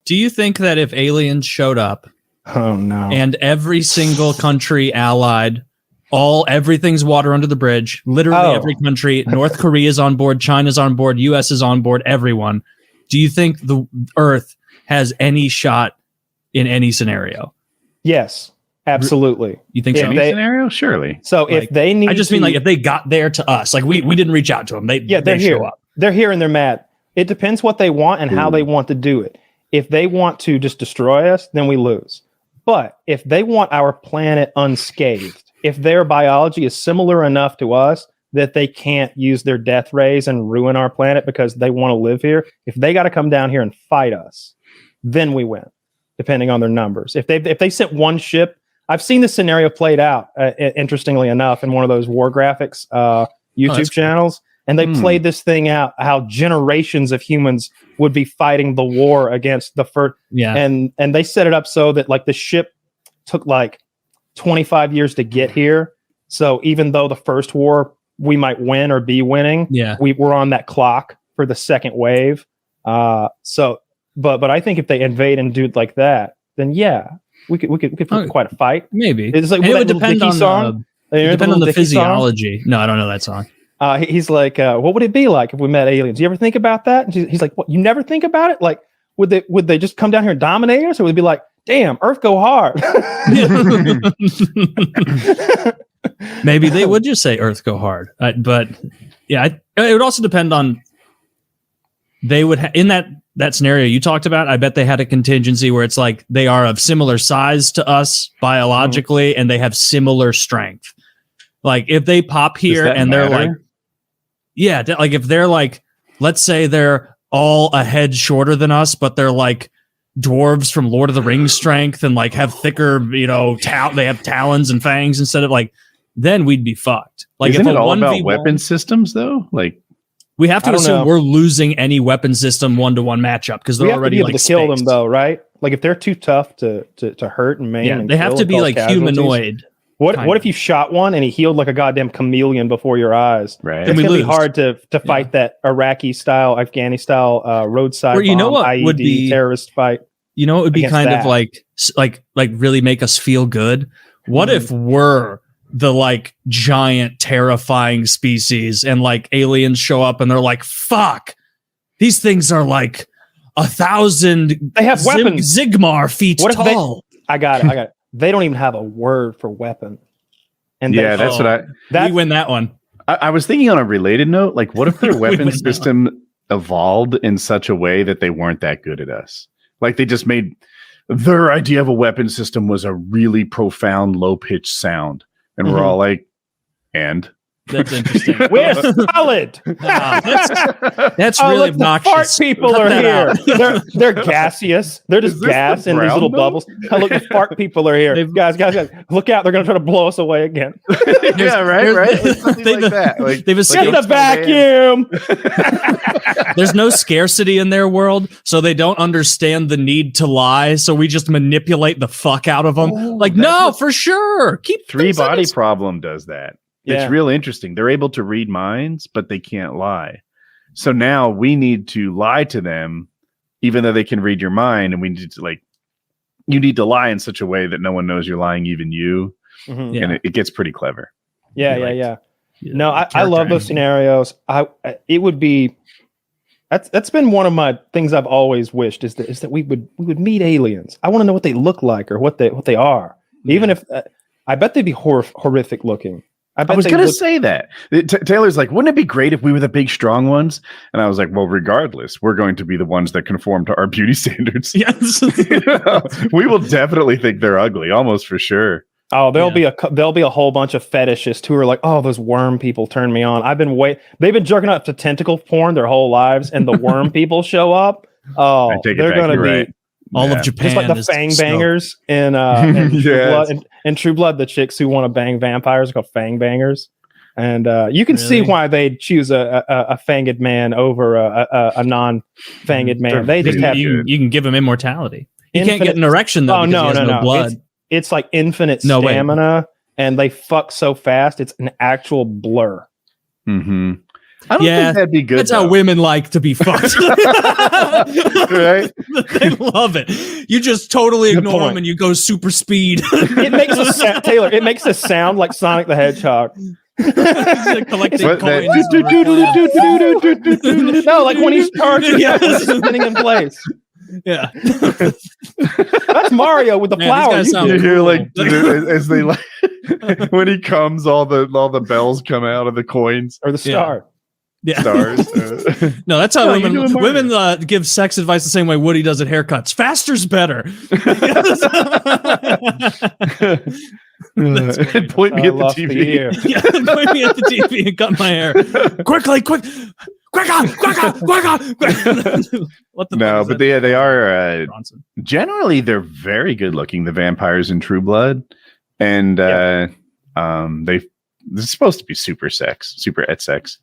Do you think that if aliens showed up, and every single country allied, everything's water under the bridge, literally every country, North Korea's on board, China's on board, US is on board, everyone, do you think the Earth has any shot in any scenario? Yes, absolutely. You think so? Any scenario? Surely. So if they need, I just mean like if they got there to us, like we didn't reach out to them. They're here. Show up. They're here and they're mad. It depends what they want and how they want to do it. If they want to just destroy us, then we lose. But if they want our planet unscathed, if their biology is similar enough to us that they can't use their death rays and ruin our planet because they want to live here, if they got to come down here and fight us, then we win, depending on their numbers. If they sent one ship, I've seen this scenario played out, interestingly enough, in one of those war graphics YouTube channels. And they played this thing out, how generations of humans would be fighting the war against the first. Yeah. And they set it up so that like the ship took like 25 years to get here. So even though the first war we might win or be winning, we were on that clock for the second wave. But I think if they invade and do it like that, then we could put quite a fight. Maybe it's like, it would depend on the physiology. No, I don't know that song. He's like, what would it be like if we met aliens? You ever think about that? And he's like, what? You never think about it? Like, would they just come down here and dominate us, or would it be like, damn, Earth go hard? Maybe they would just say Earth go hard, but it would also depend on. They would in that scenario you talked about. I bet they had a contingency where it's like they are of similar size to us biologically, and they have similar strength. Like if they pop here and they're like. Yeah, like if they're like, let's say they're all a head shorter than us, but they're like dwarves from Lord of the Rings strength and like have thicker, they have talons and fangs instead of like, then we'd be fucked. Like isn't it all about weapon systems though? Like we have to assume we're losing any weapon system 1-to-1 matchup because they're already able to kill them though, right? Like if they're too tough to hurt and maim, and they have to be like humanoid. What if you shot one and he healed like a goddamn chameleon before your eyes? Right. It's gonna be hard to fight that Iraqi style, Afghani style roadside bomb, what IED would be terrorist fight. You know, it would be kind of like really make us feel good. What if we're the like giant terrifying species and like aliens show up and they're like, fuck, these things are like 1,000 they have weapons Zigmar feet tall. I got it. They don't even have a word for weapon. And we win that one. I was thinking on a related note, like what if their weapon system evolved in such a way that they weren't that good at us? Like they just made their idea of a weapon system was a really profound low pitched sound. And we're all like, and that's interesting. We're solid. That's really obnoxious. Fart people are here. They're gaseous. They're just gas in these little bubbles. Oh, look, the fart people are here. Guys, look out! They're gonna try to blow us away again. Yeah, right. They've escaped the vacuum. There's no scarcity in their world, so they don't understand the need to lie. So we just manipulate the fuck out of them. For sure. Keep Three Body Problem does that. Yeah. It's real interesting. They're able to read minds, but they can't lie. So now we need to lie to them, even though they can read your mind. And we need to you need to lie in such a way that no one knows you're lying, even you. Mm-hmm. And it gets pretty clever. Yeah. No, I love those scenarios. It would be, that's been one of my things I've always wished is that we would meet aliens. I want to know what they look like or what they are. Yeah. Even if, I bet they'd be horrific looking. I was going to say that. Taylor's like, wouldn't it be great if we were the big, strong ones? And I was like, well, regardless, we're going to be the ones that conform to our beauty standards. Yes. We will definitely think they're ugly, almost for sure. Oh, there'll be a whole bunch of fetishists who are like, oh, those worm people turn me on. They've been jerking up to tentacle porn their whole lives, and the worm people show up. Oh, they're going to be... Right. All of Japan, just like the fang bangers in True Blood, the chicks who want to bang vampires are called fang bangers, and you can see why they'd choose a fanged man over a non-fanged man. They just have you can give them immortality. You can't get an erection though. No blood. It's like infinite stamina, and they fuck so fast. It's an actual blur. Mm-hmm. I don't think that'd be good. That's how women like to be fucked. Right? They love it. You just totally ignore them and you go super speed. It makes a Taylor. It makes a sound like Sonic the Hedgehog. Collecting coins. No, like when he's charging, it's spinning in place. Yeah, that's Mario with the flower. You hear like as they like when he comes, all the bells come out of the coins or the star. Yeah. Stars. No, that's how women give sex advice the same way Woody does at haircuts. Faster's better. Point me at the TV. Yeah, point me at the TV and cut my hair. Quick on. No, but they are generally they're very good looking, the vampires in True Blood. And they're supposed to be super et sex.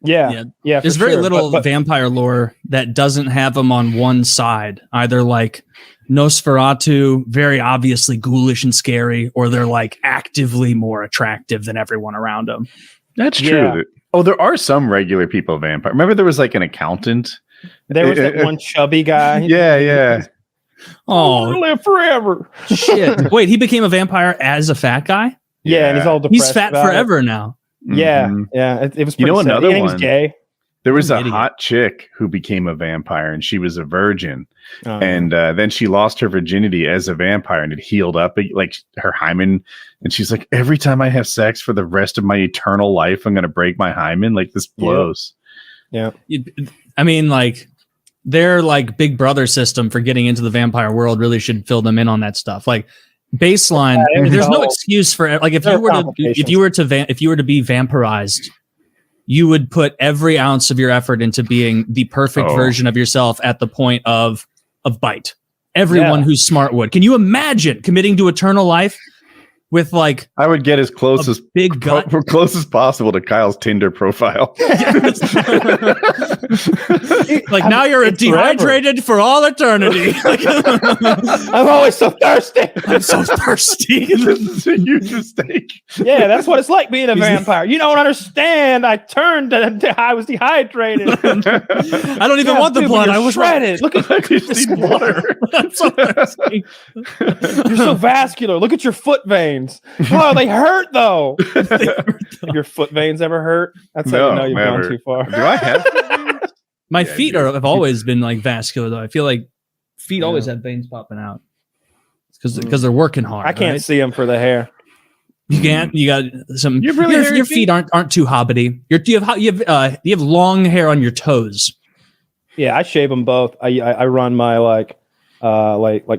Yeah. There's very little vampire lore that doesn't have them on one side, either like Nosferatu, very obviously ghoulish and scary, or they're like actively more attractive than everyone around them. That's true. Yeah. Oh, there are some regular people vampire. Remember, there was like an accountant. There was that one chubby guy. Yeah. Oh, live forever. Shit. Wait, he became a vampire as a fat guy? Yeah, and he's all depressed. He's fat forever now. Yeah, it was. Another one. Was gay. There was a hot chick who became a vampire, and she was a virgin, and then she lost her virginity as a vampire, and it healed up like her hymen. And she's like, every time I have sex for the rest of my eternal life, I'm gonna break my hymen. Like this blows. Yeah. I mean, like their like Big Brother system for getting into the vampire world really should fill them in on that stuff. Like. Baseline. There's no excuse for like if you were to be vampirized, you would put every ounce of your effort into being the perfect version of yourself at the point of bite. Everyone who's smart would. Can you imagine committing to eternal life with like I would get as close as big gut, close as possible to Kyle's Tinder profile. Like now you're dehydrated for all eternity. I'm always so thirsty. I'm so thirsty. This is a huge mistake. Yeah, that's what it's like being a vampire. You don't understand. I turned and I was dehydrated. I don't even want the blood. I was shredded. Look at this water. I'm so thirsty. You're so vascular. Look at your foot veins. Oh, they hurt though. Your foot veins ever hurt? That's how you know you've gone too far. Do I have? My feet have always been like vascular though. I feel like feet always have veins popping out because they're working hard. I can't see them for the hair. You can't. You got some. Your feet aren't too hobbity. You have long hair on your toes. Yeah, I shave them both. I run my like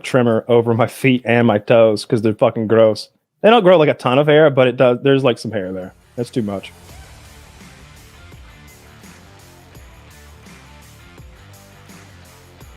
trimmer over my feet and my toes because they're fucking gross. They don't grow like a ton of hair, but it does. There's like some hair there. That's too much.